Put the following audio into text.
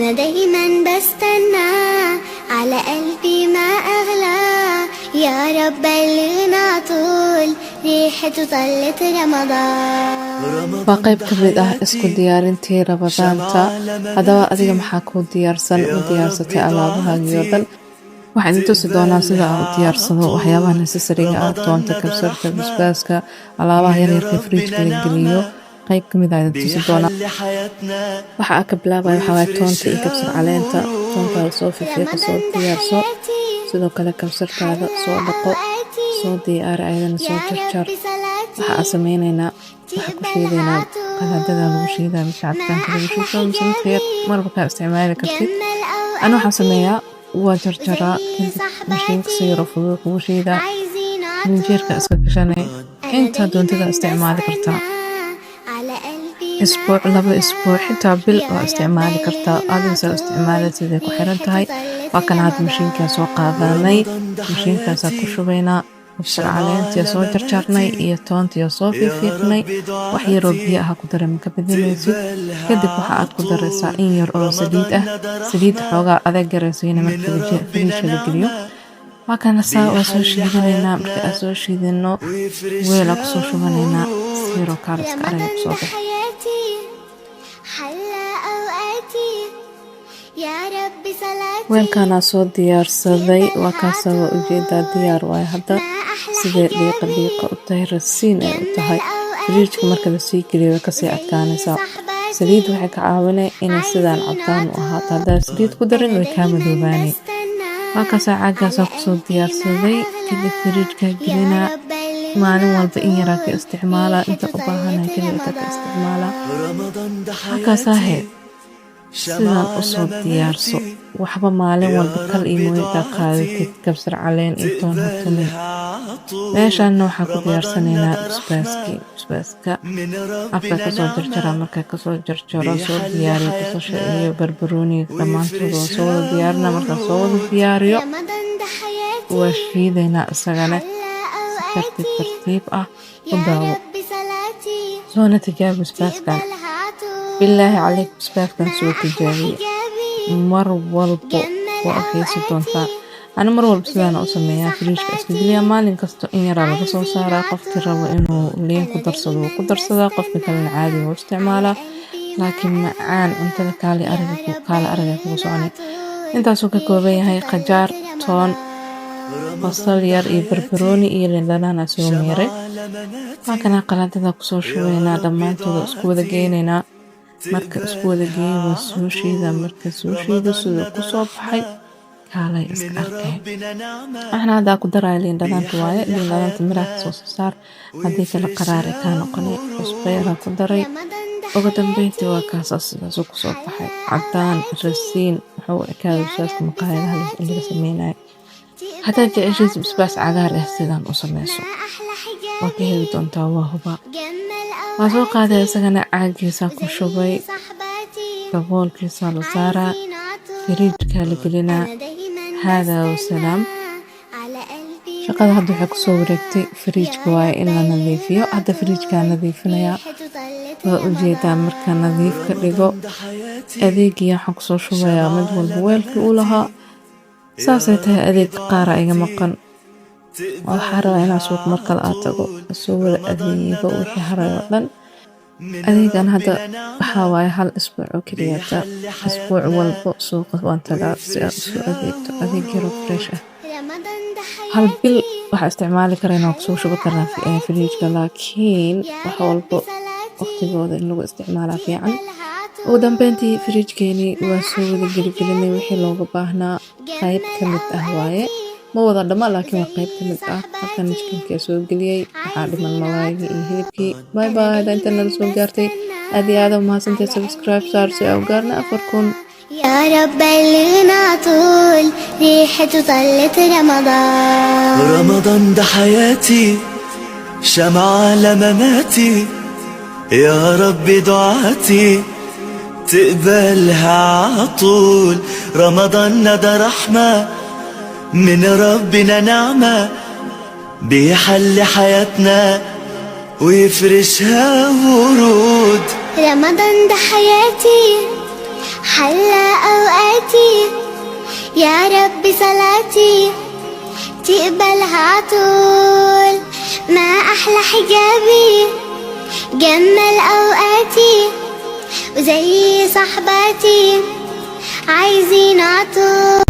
أنا دايما بستنى على قلبي ما أغلى يا رب بلغنا طول ريحته طلت رمضان. waa qayb ka mid ah isku diyaarintii rabadaanta. haddaba adiga maxaa kuu diyaarsan u diyaarsatay alaabahaagii oo dhan? waxaan idin tusi doonaa sida aan u diyaarsado waxyaabaha necessariga ah, toonta, kabsarta, basbaaska, alaabaha yaryarka fridge-ka la geliyo. qayb ka mid ah idin tusi doonaa. waxa aan ka bilaabaya waxaa waaye toonta iyo kabsar caleenta. toontaada soo fiifiiqa, soo diyaarso. sidoo kale kabsartaada soo dhaqo, soo diyaari, ayadana soo jarjar. waxa aan sameynaynaa, waxa ku shiidaynaa qadaadada lagu shiidaa mise cabitaanka lagu shiido mise midka yar marba kaa isticmaali kartid. ana waxaan sameeyaa waa jarjaraa, kadib mashiinka si yar oo fudud kugu shiidaa, minjeerka iska gashanay. intaa doontida isticmaali kartaa isbuuc, 2 isbuuc, xitaa bil waa isticmaali kartaa. adiga saa isticmaali siday ku xiran tahay. waa kan hadda mashiinkaa soo qaadanay, mashiinkaasaa ku shubaynaa. kabsar caleentii soo jarjarnay iyo toontii soo fiifiiqnay. wax yaroo biyo ah ku daray, ma ka badinaysid. kadib waxa aad ku daraysaa in yar oo saliid ah. saliid xoogaa adeeg garaysiina marka firiijka la geliyo. waa kana saa waa soo shiidanaynaa. marka aan soo shiidano weel aan kusoo shubanaynaa. siroo kaala iska arag kusoo bax. weelkaanaa soo diyaarsaday. waa kaasa waa ujeedaa diyaar waaye. hadda sidee dhiiqa u tahay, rasiin ay u tahay. firiijka marka lasii geliyo way kasii adkaanaysaa. saliid waxay ka caawinay inay sidaan cabdaan u ahaato. haddaa saliid ku darin way kaa madoobaanay. waa kaasaa caagaasaa kusoo diyaarsaday. kadib firiijka gelinaa. maalin walba in yaraa ka isticmaalaa. inta u baahanahay keliya ka isticmaalaa. waa kaasaa heed sidaan usoo diyaarso. waxba maalin walba kal iyo mooyinkaa qaadatid kabsar caleen iyo toon hatumin. meeshaanna waxaa ku diyaarsanaynaa basbaaska. afka kasoo jarjaraa. markaa kasoo jarjaro soo diyaariyo basasha iyo barbarooniga dhammaantooda waa soo wada diyaarina. markaa soo wada diyaariyo waa shiidaynaa isagana si tartiib ah u daawo. soona tijaabi basbaaskan. bilaahi caleyk basbaaskan soo tijaabiye. mar walbo waa xiisi doontaa. ana mar walba sidaana u sameeyaa. firiijka iska geliyaa. maalin kasto in yaraa laga soo saaraa. qofkii rabo inuu liin ku darsado wuu ku darsadaa. qofka kalena caadi wuu isticmaalaa. laakiin macaan cuntada kaale araga kugu soconay. intaasuu ka kooban yahay qajaar, toon, basal yar iyo barbarooni iyo liin dhanaan soo miiray. waa kana qalaadada kusoo shubaynaa. dhammaantooda isku wada geynaynaa. marka isku wada geeyo waa soo shiida. marka soo shiido siduu ku soo baxay kaalay iska arkay. waxna haddaa ku daraya liin dhanaanta waaye. liin dhanaanta miraha kasoo saar. haddii kale qaraare kaa noqonay. cusbo yaraa ku daray. ugu dambeyntii waa kaasaa sidaasuu kusoo baxay. cabdaan rasiin wuxuu ekaada basbaaska maqaayadaha laga sameynayo. haddaad jeceshiis basbaas cagaar ah sidaan u sameyso waa ka heli doontaa. waa hubaa. waa soo qaaday isagana caagiisaa ku shubay. daboolkiisaa la saaraa. firiijkaa la gelinaa. haadaa wasalaam. shaqada hadda waxay kusoo wareegtay firiijka waaye in la nadiifiyo. hadda firiijkaa nadiifinayaa. waa ujeedaa marka nadiif ka dhigo. adeegii waxaan kusoo shubayaa mid walba weelkii u lahaa. saasay tahay adeeg qaara iga maqan. waxaa rabaa inaa suuq markale aad tago soo wada adeego wixii haray oo dhan. adeegan hadda waxaa waaye 1 isbuuc oo keliyata. isbuuc walba suuqa waan tagaa si aan usoo adeegto. adeeg yaro fresh ah. 1 bil waxaa isticmaali karaa inaan kusoo shubo karaa firiijka. laakiin wax walba waqtigooda in lagu isticmaalaa fiican. ugu dambeyntii firiijkeenii waa soo wada geligelinay wixii looga baahnaa. qayb ka mid ah waaye. ma wada dhama laakiin waa qayb ka mid ah. halkan chicken soo geliyay. waxaa dhiman malaayigii iyo hilibkii. bye bye. hadda inta nala soo gaartay aad iyo aad umahadsantahay. subscribe saar si aan u gaarno 4000. يا رب بلغنا طول ريحته طلت رمضان. رمضان ده حياتي شمعة لمماتي. يا رب دعاتي تقبلها عطول. رمضان ده رحمة من ربنا نعمة. بيحل حياتنا ويفرشها ورود. رمضان ده حياتي حلى أوقاتي، يا رب صلاتي تقبلها عطول. ما أحلى حجابي جمل أوقاتي، وزي صحباتي عايزين عطول.